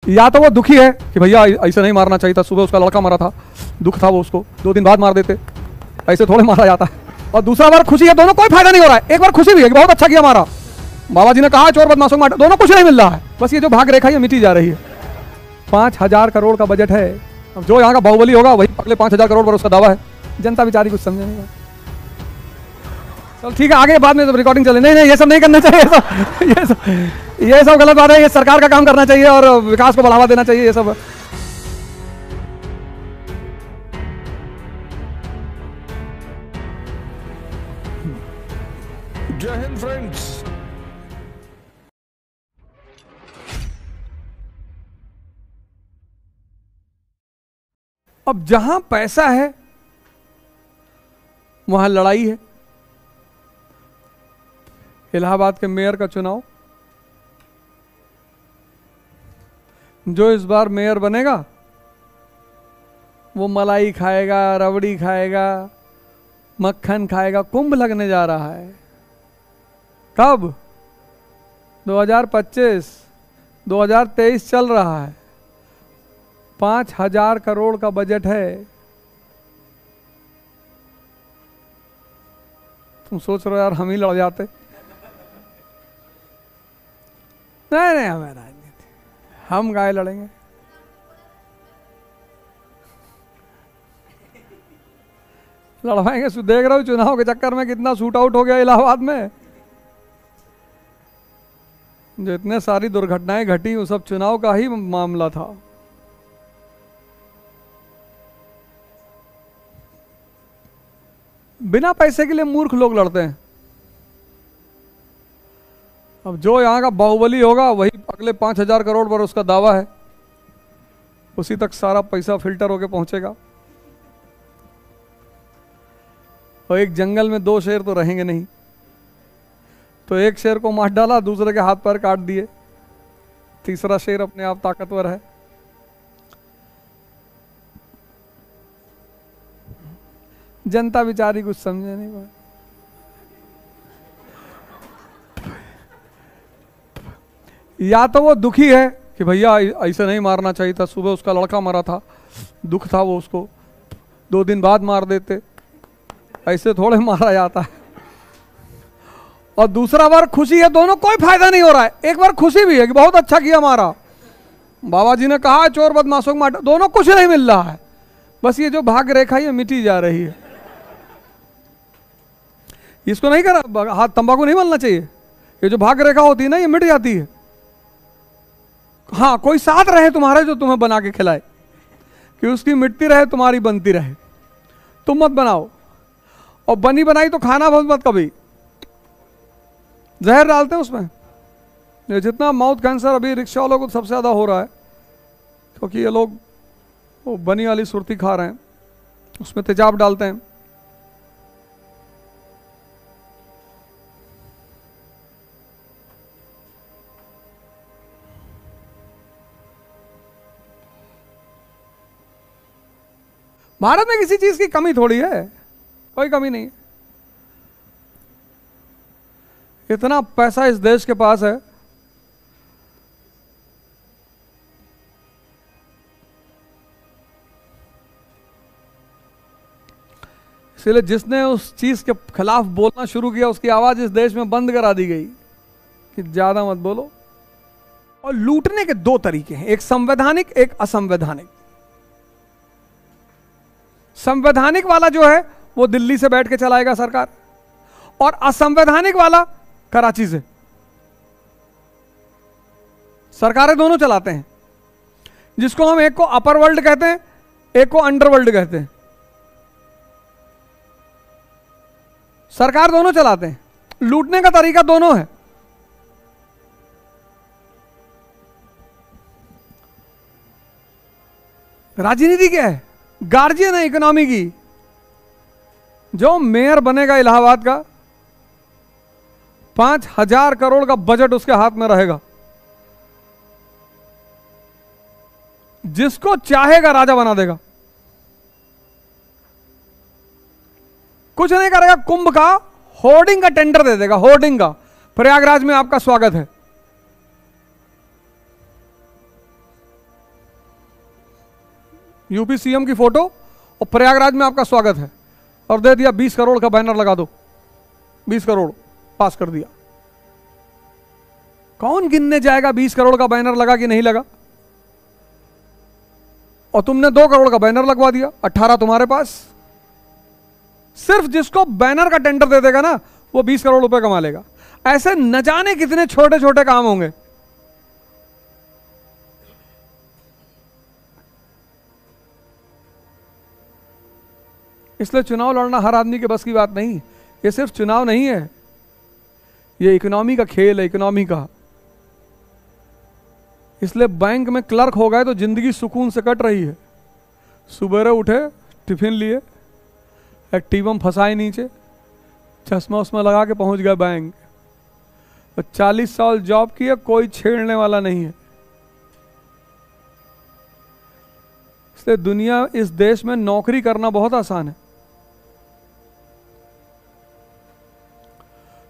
या तो वो दुखी है कि भैया ऐसे नहीं मारना चाहिए था, सुबह उसका लड़का मरा था, दुख था वो, उसको 2 दिन बाद मार देते, ऐसे थोड़े मारा जाता है। और दूसरा बार खुशी है, दोनों कोई फायदा नहीं हो रहा है। एक बार खुशी भी है कि बहुत अच्छा किया मारा, बाबा जी ने कहा चोर बदमाशों को मार, दोनों कुछ नहीं मिल रहा है, बस ये जो भाग रेखा ये मिटी जा रही है। 5,000 करोड़ का बजट है, अब जो यहाँ का बाहुबली होगा वही अगले 5,000 करोड़ पर उसका दावा है। जनता बेचारी कुछ समझे नहीं। चल ठीक है, आगे बाद में जब रिकॉर्डिंग चले, नहीं ये सब नहीं करना चाहिए, ये सब गलत बात है। ये सरकार का काम करना चाहिए और विकास को बढ़ावा देना चाहिए, ये सब। जय हिंद फ्रेंड्स। अब जहां पैसा है वहां लड़ाई है। इलाहाबाद के मेयर का चुनाव, जो इस बार मेयर बनेगा वो मलाई खाएगा, रबड़ी खाएगा, मक्खन खाएगा। कुंभ लगने जा रहा है। कब? 2025, 2023 चल रहा है। 5,000 करोड़ का बजट है। तुम सोच रहे हो यार हम ही लड़ जाते? नहीं हमें राजनीति, हम गाय लड़ेंगे। लड़वाएंगे। देख रहे हो चुनाव के चक्कर में कितना शूट आउट हो गया इलाहाबाद में। जो इतने सारी दुर्घटनाएं घटी वो सब चुनाव का ही मामला था। बिना पैसे के लिए मूर्ख लोग लड़ते हैं। अब जो यहाँ का बाहुबली होगा वही अगले 5,000 करोड़ पर उसका दावा है, उसी तक सारा पैसा फिल्टर होके पहुंचेगा। और एक जंगल में 2 शेर तो रहेंगे नहीं, तो एक शेर को मार डाला, दूसरे के हाथ पैर काट दिए, तीसरा शेर अपने आप ताकतवर है। जनता बेचारी कुछ समझे नहीं पाए। या तो वो दुखी है कि भैया ऐसे नहीं मारना चाहिए था, सुबह उसका लड़का मरा था, दुख था वो, उसको 2 दिन बाद मार देते, ऐसे थोड़े मारा जाता है। और दूसरा बार खुशी है, दोनों कोई फायदा नहीं हो रहा है। एक बार खुशी भी है कि बहुत अच्छा किया मारा, बाबा जी ने कहा चोर बदमाशों को मार, दोनों कुछ नहीं मिल रहा है, बस ये जो भाग रेखा ये मिटी जा रही है। इसको नहीं करा, हाथ तंबाकू नहीं मलना चाहिए। ये जो भाग रेखा होती है ना ये मिट जाती है। हाँ, कोई साथ रहे तुम्हारे जो तुम्हें बना के खिलाए, कि उसकी मिटती रहे तुम्हारी बनती रहे। तुम मत बनाओ, और बनी बनाई तो खाना मत कभी, जहर डालते हैं उसमें। ये जितना माउथ कैंसर अभी रिक्शा वालों को सबसे ज्यादा हो रहा है, क्योंकि ये लोग वो बनी वाली सुरती खा रहे हैं, उसमें तेजाब डालते हैं। भारत में किसी चीज की कमी थोड़ी है, कोई कमी नहीं है। इतना पैसा इस देश के पास है, इसलिए जिसने उस चीज के खिलाफ बोलना शुरू किया उसकी आवाज इस देश में बंद करा दी गई कि ज्यादा मत बोलो। और लूटने के 2 तरीके हैं, एक संवैधानिक, एक असंवैधानिक। संवैधानिक वाला जो है वो दिल्ली से बैठ के चलाएगा सरकार, और असंवैधानिक वाला कराची से। सरकारें दोनों चलाते हैं, जिसको हम एक को अपर वर्ल्ड कहते हैं, एक को अंडर वर्ल्ड कहते हैं। सरकार दोनों चलाते हैं, लूटने का तरीका दोनों है। राजनीति क्या है? गार्जियन है इकोनॉमी की। जो मेयर बनेगा इलाहाबाद का, 5,000 करोड़ का बजट उसके हाथ में रहेगा, जिसको चाहेगा राजा बना देगा। कुछ नहीं करेगा, कुंभ का होर्डिंग का टेंडर दे देगा, होर्डिंग का, प्रयागराज में आपका स्वागत है। यूपी सीएम की फोटो और प्रयागराज में आपका स्वागत है, और दे दिया 20 करोड़ का बैनर लगा दो, 20 करोड़ पास कर दिया। कौन गिनने जाएगा 20 करोड़ का बैनर लगा कि नहीं लगा? और तुमने 2 करोड़ का बैनर लगवा दिया, 18 तुम्हारे पास। सिर्फ जिसको बैनर का टेंडर दे देगा ना, वो 20 करोड़ रुपए कमा लेगा। ऐसे न जाने कितने छोटे छोटे काम होंगे। इसलिए चुनाव लड़ना हर आदमी के बस की बात नहीं। ये सिर्फ चुनाव नहीं है, ये इकोनॉमी का खेल है, इकोनॉमी का। इसलिए बैंक में क्लर्क हो गए तो जिंदगी सुकून से कट रही है। सुबह उठे, टिफिन लिए, एक्टिवम फंसाए नीचे, चश्मा उस्मा लगा के पहुंच गया बैंक। और 40 साल जॉब किए, कोई छेड़ने वाला नहीं है। इसलिए दुनिया, इस देश में नौकरी करना बहुत आसान है।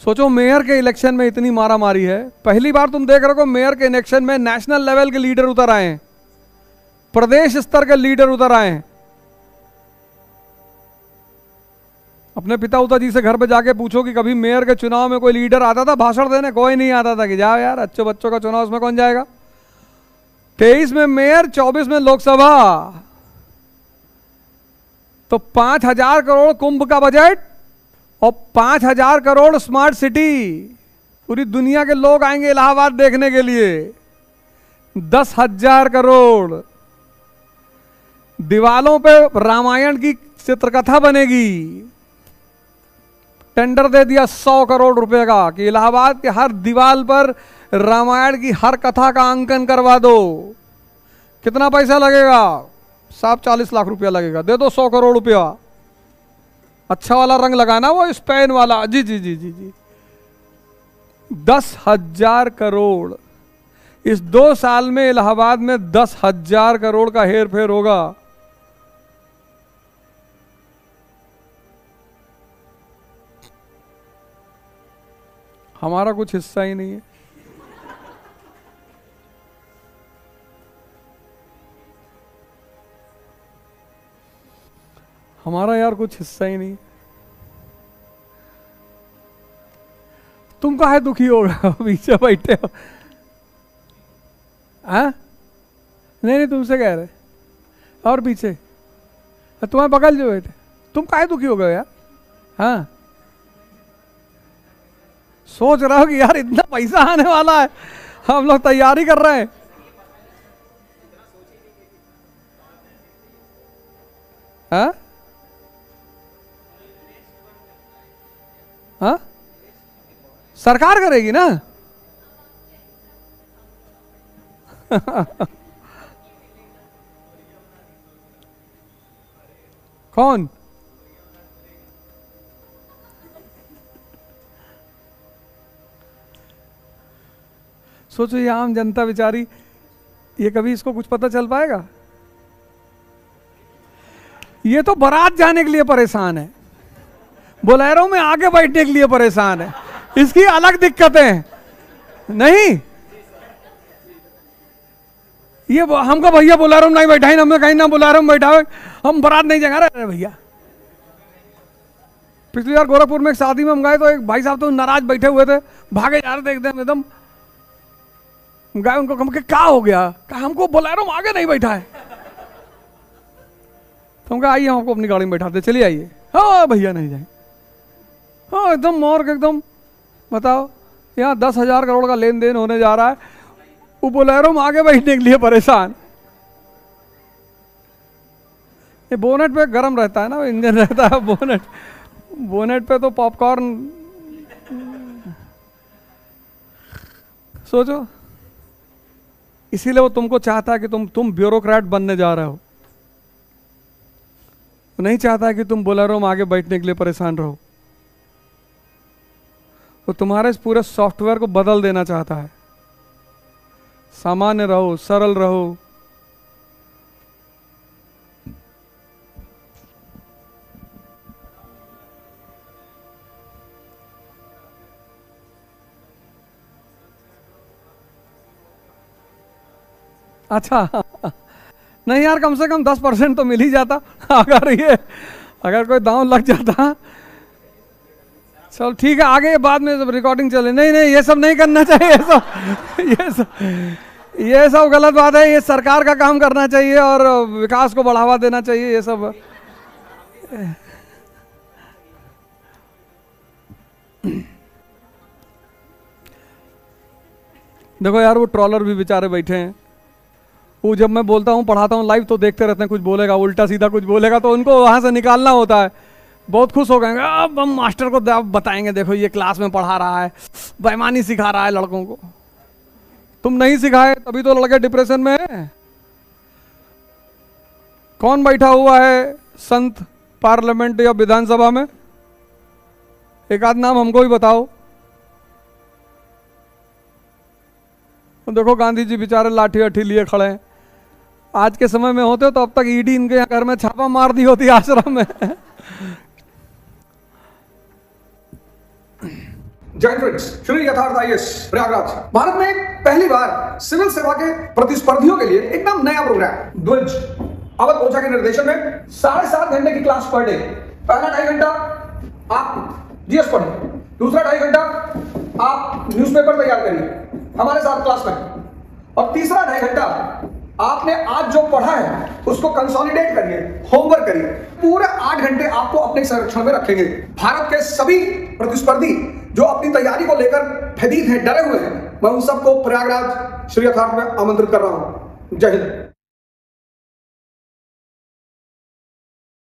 सोचो, मेयर के इलेक्शन में इतनी मारा मारी है। पहली बार तुम देख रहे हो मेयर के इलेक्शन में नेशनल लेवल के लीडर उतर आए हैं, प्रदेश स्तर के लीडर उतर आए हैं। अपने पिता उता जी से घर पे जाके पूछो कि कभी मेयर के चुनाव में कोई लीडर आता था भाषण देने? कोई नहीं आता था कि जाओ यार, अच्छे बच्चों का चुनाव, उसमें कौन जाएगा। 23 में मेयर, 24 में लोकसभा। तो 5,000 करोड़ कुंभ का बजट और 5,000 करोड़ स्मार्ट सिटी। पूरी दुनिया के लोग आएंगे इलाहाबाद देखने के लिए। 10,000 करोड़। दीवालों पे रामायण की चित्रकथा बनेगी। टेंडर दे दिया 100 करोड़ रुपए का कि इलाहाबाद के हर दीवार पर रामायण की हर कथा का अंकन करवा दो। कितना पैसा लगेगा? साहब 40 लाख रुपया लगेगा। दे दो 100 करोड़ रुपया। अच्छा वाला रंग लगाना, वो स्पेन वाला। जी जी जी जी जी। 10,000 करोड़। इस 2 साल में इलाहाबाद में 10,000 करोड़ का हेर फेर होगा। हमारा कुछ हिस्सा ही नहीं है। हमारा यार कुछ हिस्सा ही नहीं। तुम काहे दुखी हो रहे हो? पीछे बैठे हो। हाँ, नहीं नहीं, तुमसे कह रहे। और पीछे तुम्हारे बगल जो बैठे, तुम काहे दुखी हो गए यार? हाँ, सोच रहा हो कि यार इतना पैसा आने वाला है, हम लोग तैयारी कर रहे हैं। हाँ हाँ, सरकार करेगी ना। कौन? सोचो, ये आम जनता बेचारी, ये कभी इसको कुछ पता चल पाएगा? ये तो बारात जाने के लिए परेशान है, बोलेरो में आगे बैठने के लिए परेशान है। इसकी अलग दिक्कतें नहीं। ये हमको भैया बोलेरो में नहीं बैठा, हमने कहीं ना बोलेरो में बैठा, हम बारात नहीं जाएंगे। अरे भैया, पिछली बार गोरखपुर में एक शादी में हम गए तो एक भाई साहब तो नाराज बैठे हुए थे, भागे जा रहे थे एकदम। गए उनको, कम के क्या हो गया? कहा हमको बोलेरो में आगे नहीं बैठा है। तो हम कहा आइए, हम आपको अपनी गाड़ी में बैठाते, चलिए आइए। हाँ भैया नहीं जाए। हाँ, एकदम मोर एकदम। बताओ, यहाँ 10,000 करोड़ का लेन देन होने जा रहा है, वो बोलेरो में आगे बैठने के लिए परेशान। ये बोनेट पे गर्म रहता है ना, इंजन रहता है बोनेट पे तो पॉपकॉर्न। सोचो, इसीलिए वो तुमको चाहता है कि तुम ब्यूरोक्रेट बनने जा रहे हो। वो नहीं चाहता है कि तुम बोलेरो में आगे बैठने के लिए परेशान रहो। वो तुम्हारे इस पूरे सॉफ्टवेयर को बदल देना चाहता है। सामान्य रहो, सरल रहो। अच्छा, नहीं यार, कम से कम 10% तो मिल ही जाता अगर कोई दांव लग जाता। चलो ठीक है, आगे बाद में जब रिकॉर्डिंग चले। नहीं नहीं, ये सब नहीं करना चाहिए, ये सब गलत बात है। ये सरकार का काम करना चाहिए और विकास को बढ़ावा देना चाहिए, ये सब। देखो यार, वो ट्रॉलर भी बेचारे बैठे हैं, वो जब मैं बोलता हूँ पढ़ाता हूँ लाइव तो देखते रहते हैं, कुछ बोलेगा उल्टा सीधा कुछ बोलेगा तो उनको वहां से निकालना होता है। बहुत खुश हो गए, अब हम मास्टर को बताएंगे, देखो ये क्लास में पढ़ा रहा है, बेईमानी सिखा रहा है लड़कों को। तुम नहीं सिखाए तभी तो लड़के डिप्रेशन में है। कौन बैठा हुआ है संत पार्लियामेंट या विधानसभा में? एक आध नाम हमको भी बताओ। तो देखो गांधी जी बेचारे लाठी अठी लिए खड़े हैं। आज के समय में होते तो अब तक ईडी इनके यहाँ घर में छापा मार दी होती आश्रम में। जय फ्रेंड्स, श्री यथार्थ IAS प्रयागराज। भारत में पहली बार सिविल सेवा के प्रतिस्पर्धियों के लिए एकदम नया प्रोग्राम द्विज अवध ओझा के निर्देशन में 7.5 घंटे की क्लास पर डे। पहला 2.5 घंटा आप जीएस पढ़िए, दूसरा 2.5 घंटा आप न्यूज़पेपर तैयार करिए हमारे साथ क्लास में, और तीसरा 2.5 घंटा आपने आज जो पढ़ा है उसको कंसोलिडेट करिए, होमवर्क करिए। पूरे 8 घंटे आपको अपने संरक्षण में रखेंगे। भारत के सभी प्रतिस्पर्धी जो अपनी तैयारी को लेकर भयभीत हैं, डरे हुए हैं, मैं उन सबको प्रयागराज श्री यथार्थ में आमंत्रित कर रहा हूं। जय हिंद।